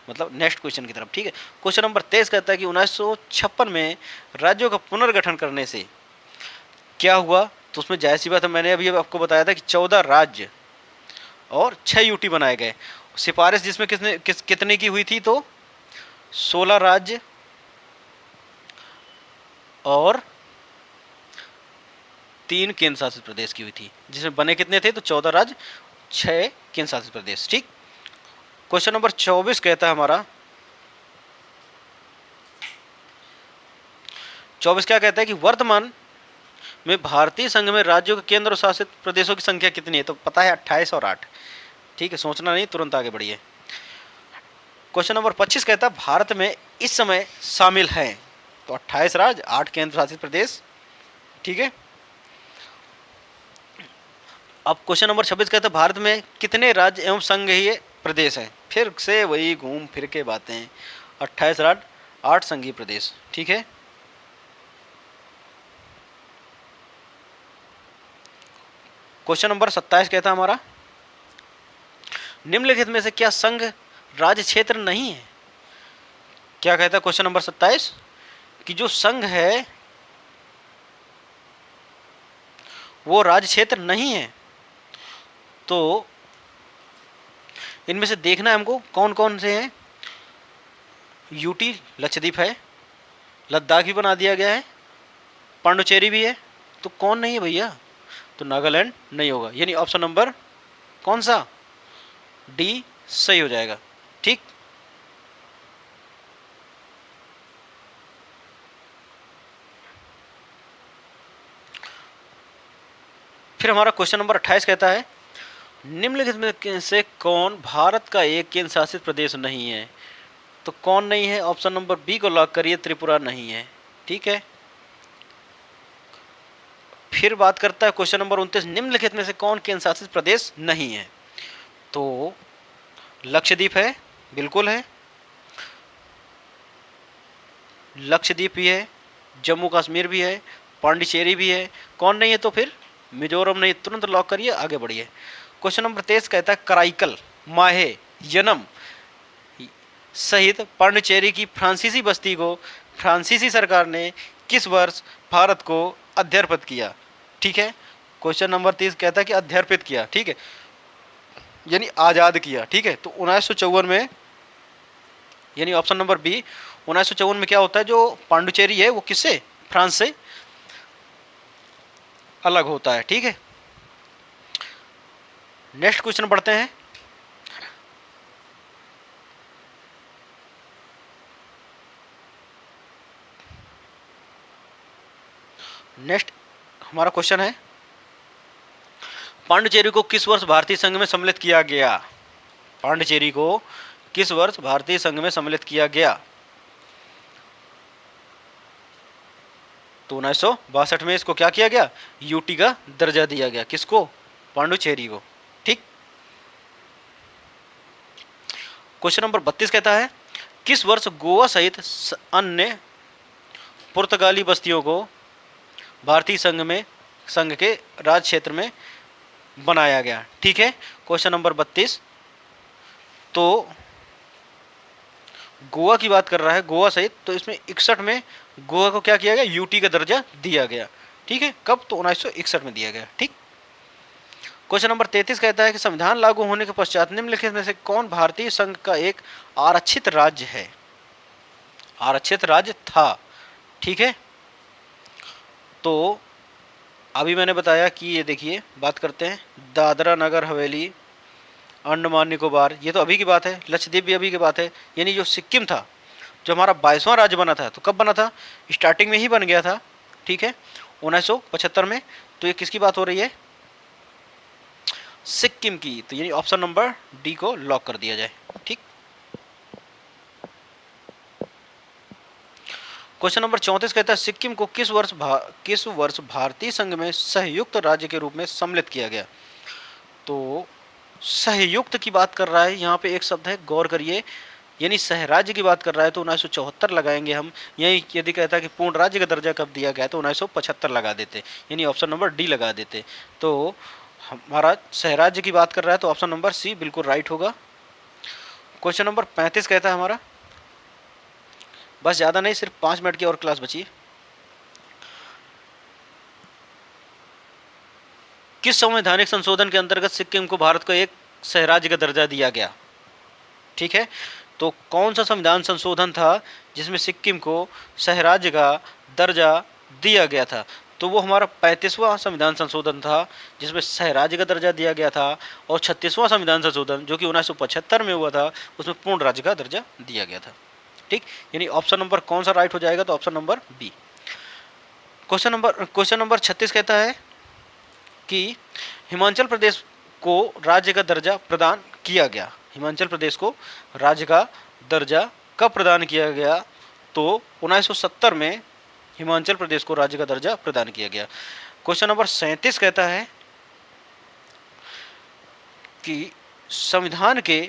मतलब नेक्स्ट क्वेश्चन की तरफ। ठीक है, क्वेश्चन नंबर 23 कहता है कि 1956 में राज्यों का पुनर्गठन करने से क्या हुआ? तो उसमें जाहिर सी बात है, मैंने अभी आपको बताया था कि 14 राज्य और 6 यूटी बनाए गए। सिफारिश जिसमें कितने की हुई थी? तो 16 राज्य और 3 केंद्र शासित प्रदेश की हुई थी, जिसमें बने कितने थे? तो 14 राज्य 6 केंद्र शासित प्रदेश। ठीक, क्वेश्चन नंबर 24 कहता है हमारा 24 क्या कहता है कि वर्तमान में भारतीय संघ में राज्यों के केंद्र शासित प्रदेशों की संख्या कितनी है? तो पता है 28 और 8। ठीक है, सोचना नहीं, तुरंत आगे बढ़िए। क्वेश्चन नंबर 25 कहता है भारत में इस समय शामिल हैं तो 28 राज्य 8 केंद्र शासित प्रदेश। ठीक है, अब क्वेश्चन नंबर 26 कहता है भारत में कितने राज्य एवं संघीय प्रदेश हैं? फिर से वही घूम फिर के बातें, 28 राज्य 8 संघीय प्रदेश। ठीक है, क्वेश्चन नंबर 27 कहता है हमारा निम्नलिखित में से क्या संघ राज्य क्षेत्र नहीं है? क्या कहता है क्वेश्चन नंबर 27 कि जो संघ है वो राज्य क्षेत्र नहीं है। तो इनमें से देखना है हमको कौन कौन से हैं। यूटी लक्षद्वीप है, लद्दाख भी बना दिया गया है, पांडुचेरी भी है, तो कौन नहीं है भैया? तो नागालैंड नहीं होगा। यानी ऑप्शन नंबर कौन सा? डी सही हो जाएगा। ठीक, फिर हमारा क्वेश्चन नंबर 28 कहता है निम्नलिखित में से कौन भारत का एक केंद्र शासित प्रदेश नहीं है? तो कौन नहीं है? ऑप्शन नंबर बी को लॉक करिए, त्रिपुरा नहीं है। ठीक है, फिर बात करता है क्वेश्चन नंबर 29 निम्नलिखित में से कौन केंद्र शासित प्रदेश नहीं है? तो लक्षद्वीप है, बिल्कुल है, लक्षद्वीप भी है, जम्मू कश्मीर भी है, पांडिचेरी भी है। कौन नहीं है? तो फिर मिजोरम नहीं। तुरंत लॉक करिए, आगे बढ़िए। क्वेश्चन नंबर 23 कहता है कराईकल, माहे, यनम सहित पांडिचेरी की फ्रांसीसी बस्ती को फ्रांसीसी सरकार ने किस वर्ष भारत को अध्यर्पित किया? ठीक है, क्वेश्चन नंबर 30 कहता है कि अध्यर्पित किया। ठीक है, यानी आज़ाद किया। ठीक है, तो 1954 में, यानी ऑप्शन नंबर बी 1954 में क्या होता है? जो पांडुचेरी है वो किससे? फ्रांस से अलग होता है। ठीक है, नेक्स्ट क्वेश्चन पढ़ते हैं। नेक्स्ट हमारा क्वेश्चन है पांडुचेरी को किस वर्ष भारतीय संघ में सम्मिलित किया गया? पांडुचेरी को किस वर्ष भारतीय संघ में सम्मिलित किया गया? तो 1962 में इसको क्या किया गया? यूटी का दर्जा दिया गया। किसको? पांडुचेरी को। ठीक। क्वेश्चन नंबर 32 कहता है किस वर्ष गोवा सहित अन्य पुर्तगाली बस्तियों को भारतीय संघ के राज क्षेत्र में बनाया गया? ठीक है। क्वेश्चन नंबर 32 तो गोवा की बात कर रहा है, गोवा सहित, तो इसमें 61 में गोवा को क्या किया गया? यूटी का दर्जा दिया गया। ठीक है। कब? तो 1961 में दिया गया। ठीक। क्वेश्चन नंबर 33 कहता है कि संविधान लागू होने के पश्चात निम्नलिखित में से कौन भारतीय संघ का एक आरक्षित राज्य है? आरक्षित राज्य था। ठीक है। तो अभी मैंने बताया कि ये देखिए, बात करते हैं दादरा नगर हवेली, अंडमान निकोबार, ये तो अभी की बात है। लक्षद्वीप भी अभी की बात है। यानी जो सिक्किम था, जो हमारा 22वां राज्य बना था, तो कब बना था? स्टार्टिंग में ही बन गया था। ठीक है, 1975 में। तो ये किसकी बात हो रही है? सिक्किम की। तो यानी ऑप्शन नंबर डी को लॉक कर दिया जाए। ठीक। क्वेश्चन नंबर 34 कहता है सिक्किम को किस वर्ष भारतीय संघ में संयुक्त राज्य के रूप में सम्मिलित किया गया? तो सहयुक्त की बात कर रहा है यहाँ पे, एक शब्द है, गौर करिए, यानी सहराज्य की बात कर रहा है तो 1974 लगाएंगे हम। यही यदि कहता है कि पूर्ण राज्य का दर्जा कब दिया गया तो 1975 लगा देते, यानी ऑप्शन नंबर डी लगा देते। तो हमारा सहराज्य की बात कर रहा है तो ऑप्शन नंबर सी बिल्कुल राइट होगा। क्वेश्चन नंबर 35 कहता है हमारा, बस ज़्यादा नहीं, सिर्फ 5 मिनट की और क्लास बची है। किस संवैधानिक संशोधन के अंतर्गत सिक्किम को भारत को एक सहराज्य का दर्जा दिया गया? ठीक है, तो कौन सा संविधान संशोधन था जिसमें सिक्किम को सहराज्य का दर्जा दिया गया था? तो वो हमारा 35वां संविधान संशोधन था जिसमें सहराज्य का दर्जा दिया गया था, और 36वां संविधान संशोधन जो कि 1975 में हुआ था उसमें पूर्ण राज्य का दर्जा दिया गया था। ठीक, यानी ऑप्शन नंबर कौन सा राइट हो जाएगा? तो option number B. Question number 36 कहता है कि हिमाचल प्रदेश को राज्य का दर्जा प्रदान किया गया। हिमाचल प्रदेश को राज्य का दर्जा कब प्रदान किया गया? तो 1970 में हिमाचल प्रदेश को राज्य का दर्जा प्रदान किया गया। क्वेश्चन नंबर 37 कहता है कि संविधान के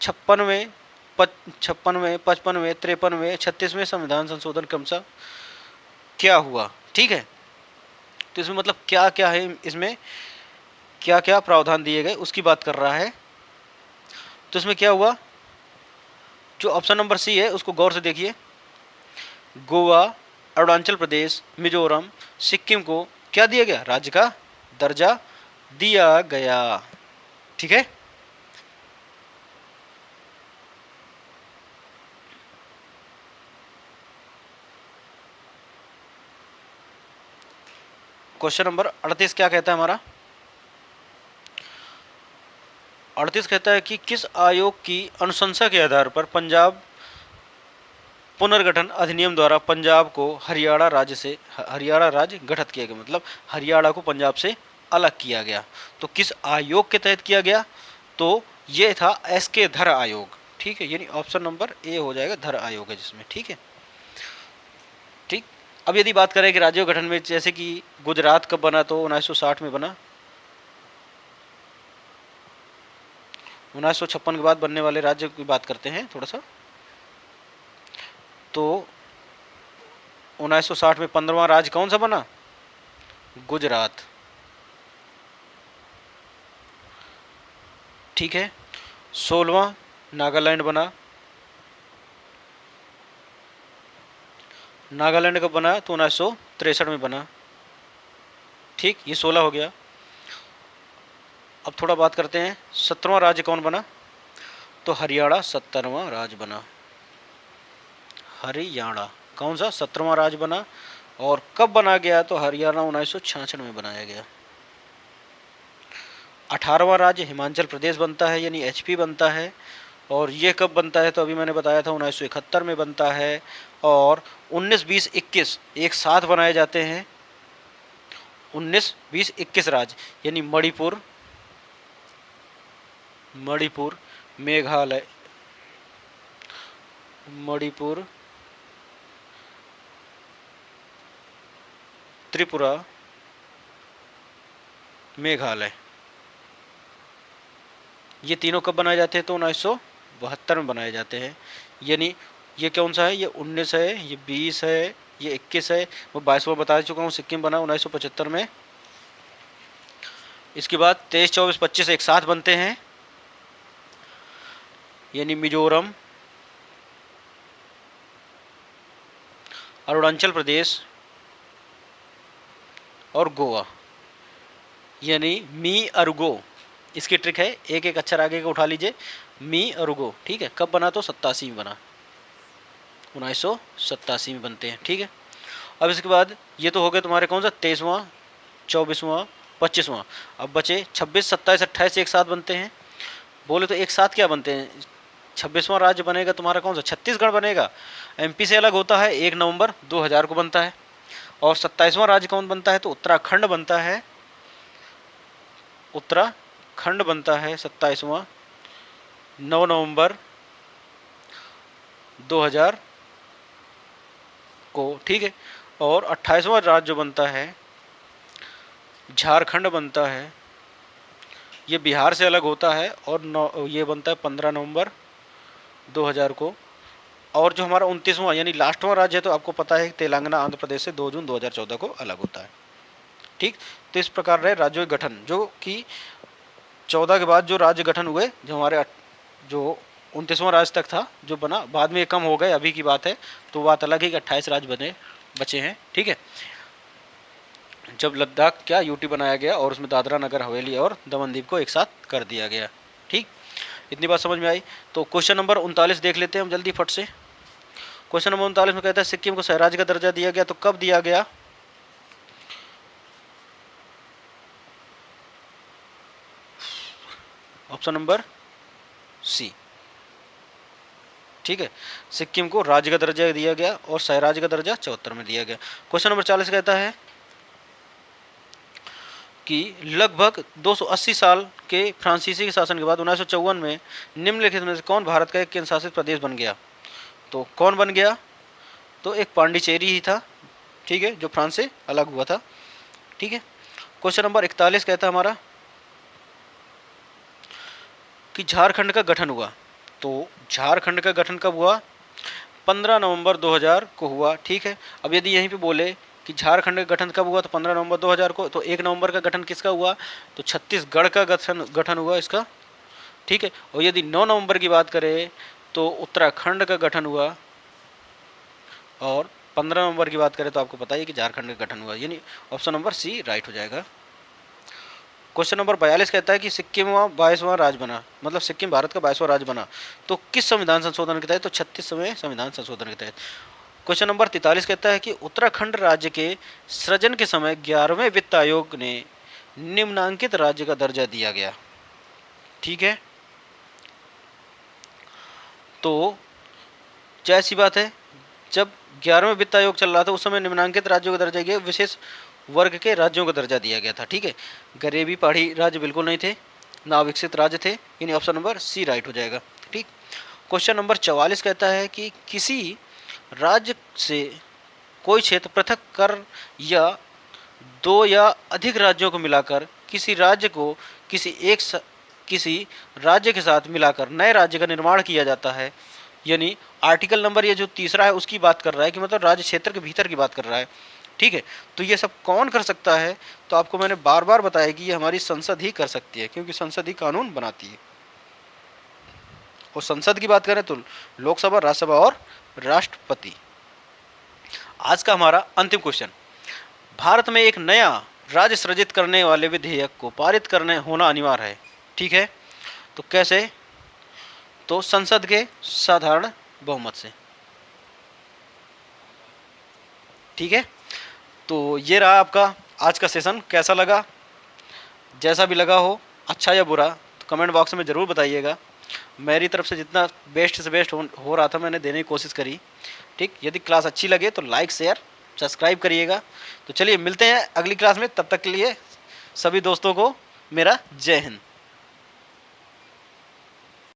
56वें, 55वें, 53वें, 36वें संविधान संशोधन क्रमशः क्या हुआ? ठीक है, तो इसमें मतलब क्या क्या है, इसमें क्या क्या प्रावधान दिए गए उसकी बात कर रहा है। तो इसमें क्या हुआ? जो ऑप्शन नंबर सी है उसको गौर से देखिए, गोवा, अरुणाचल प्रदेश, मिजोरम, सिक्किम को क्या दिया गया? राज्य का दर्जा दिया गया। ठीक है, क्वेश्चन नंबर 38 क्या कहता है हमारा? 38 कहता है कि किस आयोग की अनुशंसा के आधार पर पंजाब पुनर्गठन अधिनियम द्वारा पंजाब को हरियाणा राज्य गठित किया गया, मतलब हरियाणा को पंजाब से अलग किया गया। तो किस आयोग के तहत किया गया? तो ये था एसके धर आयोग। ठीक है, यानी ऑप्शन नंबर ए हो जाएगा, धर आयोग है जिसमें। ठीक है, ठीक। अब यदि बात करें कि राज्यों गठन में, जैसे कि गुजरात कब बना? तो 1960 में बना। 1956 के बाद बनने वाले राज्य की बात करते हैं थोड़ा सा। तो 1960 में 15वां राज्य कौन सा बना? गुजरात। ठीक है, 16वां नागालैंड बना। नागालैंड कब बना? तो 1963 में बना। ठीक, ये 16 हो गया। अब थोड़ा बात करते हैं 17वां राज्य कौन बना? तो हरियाणा 17वां राज्य बना। हरियाणा कौन सा? 17वां राज्य बना। और कब बना गया? तो हरियाणा 1966 में बनाया गया। 18वां राज्य हिमाचल प्रदेश बनता है, यानी एचपी बनता है। और ये कब बनता है? तो अभी मैंने बताया था 1971 में बनता है। और 19, 20, 21 एक साथ बनाए जाते हैं। 19, 20, 21 राज्य, यानी मणिपुर, मेघालय, मणिपुर, त्रिपुरा, मेघालय। ये तीनों कब बनाए जाते हैं? तो 1972 में बनाए जाते हैं। यानी ये कौन सा है? ये 19 है, ये 20 है, ये 21 है, वो 22वां बता चुका हूँ। सिक्किम बना 1975 में। इसके बाद 23, 24, 25 एक साथ बनते हैं, यानी मिजोरम, अरुणाचल प्रदेश और गोवा, यानी मी और गो। इसकी ट्रिक है, एक एक अक्षर आगे का उठा लीजिए, मी और गो। ठीक है, कब बना? तो 87 में बना, 1987 में बनते हैं। ठीक है, अब इसके बाद ये तो हो गए तुम्हारे कौन सा? 23वां, 24वां, 25वां। अब बचे 26, 27, 28 एक साथ बनते हैं। बोले तो एक साथ क्या बनते हैं? 26वां राज्य बनेगा तुम्हारा कौन सा? छत्तीसगढ़ बनेगा। एमपी से अलग होता है, 1 नवंबर 2000 को बनता है। और 27वां राज्य कौन बनता है? तो उत्तराखंड बनता है। उत्तराखंड बनता है 27वां 9 नवंबर 2000 को। ठीक है, और 28वां राज्य जो बनता है झारखंड बनता है। ये बिहार से अलग होता है और ये बनता है 15 नवंबर 2000 को। और जो हमारा 29वां यानी लास्टवां राज्य है तो आपको पता है तेलंगाना आंध्र प्रदेश से 2 जून 2014 को अलग होता है। ठीक, तो इस प्रकार रहे राज्यों के गठन, जो कि 14 के बाद जो राज्य गठन हुए, जो हमारे जो 29वां राज्य तक था जो बना, बाद में ये कम हो गए, अभी की बात है तो बात अलग है कि 28 राज्य बचे हैं। ठीक है, जब लद्दाख क्या यूटी बनाया गया और उसमें दादरा नगर हवेली और दमन दीव को एक साथ कर दिया गया। ठीक, इतनी बात समझ में आई। तो क्वेश्चन नंबर 39 देख लेते हैं हम जल्दी फट से। क्वेश्चन नंबर 39 में कहता है सिक्किम को सहराज्य का दर्जा दिया गया, तो कब दिया गया? Option number C. ठीक है, सिक्किम को राज्य का दर्जा दिया गया और सहराज्य का दर्जा 74 में दिया गया। क्वेश्चन नंबर 40 कहता है कि लगभग 280 साल के फ्रांसीसी के शासन के बाद 1954 में निम्नलिखित में से कौन भारत का एक केंद्र शासित प्रदेश बन गया? तो कौन बन गया? तो एक पांडिचेरी ही था। ठीक है, जो फ्रांस से अलग हुआ था। ठीक है, क्वेश्चन नंबर 41 कहता है हमारा कि झारखंड का गठन हुआ। तो झारखंड का गठन कब हुआ? 15 नवंबर 2000 को हुआ। ठीक है, अब यदि यहीं पे बोले कि झारखंड का गठन कब हुआ तो 15 नवंबर 2000 को, तो 1 नवंबर का गठन किसका हुआ? तो छत्तीसगढ़ का गठन हुआ इसका। ठीक है, और यदि 9 नवंबर की बात करें तो उत्तराखंड का गठन हुआ, और 15 नवंबर की बात करें तो आपको पता है कि झारखंड का गठन हुआ, यानी ऑप्शन नंबर सी राइट हो जाएगा। क्वेश्चन नंबर 42 कहता है कि सिक्किम 22वां राज्य बना, मतलब सिक्किम भारत का 22वां राज्य बना, तो किस संविधान संशोधन के तहत? तो 36वें संविधान संशोधन के तहत। क्वेश्चन नंबर 43 कहता है कि उत्तराखंड राज्य के सृजन के समय 11वें वित्त आयोग ने निम्नांकित राज्य का दर्जा दिया गया। ठीक है, तो जैसी बात है, जब 11वें वित्त आयोग चल रहा था उस समय निम्नांकित राज्यों का दर्जा दिया, विशेष वर्ग के राज्यों का दर्जा दिया गया था। ठीक है, गरीबी पहाड़ी राज्य बिल्कुल नहीं थे, ना विकसित राज्य थे, यानी ऑप्शन नंबर सी राइट हो जाएगा। ठीक, क्वेश्चन नंबर 44 कहता है कि किसी राज्य से कोई क्षेत्र पृथक कर या 2 या अधिक राज्यों को मिलाकर किसी राज्य को किसी राज्य के साथ मिलाकर नए राज्य का निर्माण किया जाता है। यानी आर्टिकल नंबर ये जो तीसरा है उसकी बात कर रहा है कि मतलब राज्य क्षेत्र के भीतर की बात कर रहा है। ठीक है, तो ये सब कौन कर सकता है? तो आपको मैंने बार बार बताया कि ये हमारी संसद ही कर सकती है, क्योंकि संसद ही कानून बनाती है। और संसद की बात करें तो लोकसभा, राज्यसभा और राष्ट्रपति। आज का हमारा अंतिम क्वेश्चन, भारत में एक नया राज्य सृजित करने वाले विधेयक को पारित करने होना अनिवार्य है। ठीक है, तो कैसे? तो संसद के साधारण बहुमत से। ठीक है, तो ये रहा आपका आज का सेशन। कैसा लगा? जैसा भी लगा हो, अच्छा या बुरा, तो कमेंट बॉक्स में ज़रूर बताइएगा। मेरी तरफ से जितना बेस्ट से बेस्ट हो रहा था मैंने देने की कोशिश करी। ठीक, यदि क्लास अच्छी लगे तो लाइक शेयर सब्सक्राइब करिएगा। तो चलिए मिलते हैं अगली क्लास में, तब तक के लिए सभी दोस्तों को मेरा जय हिंद।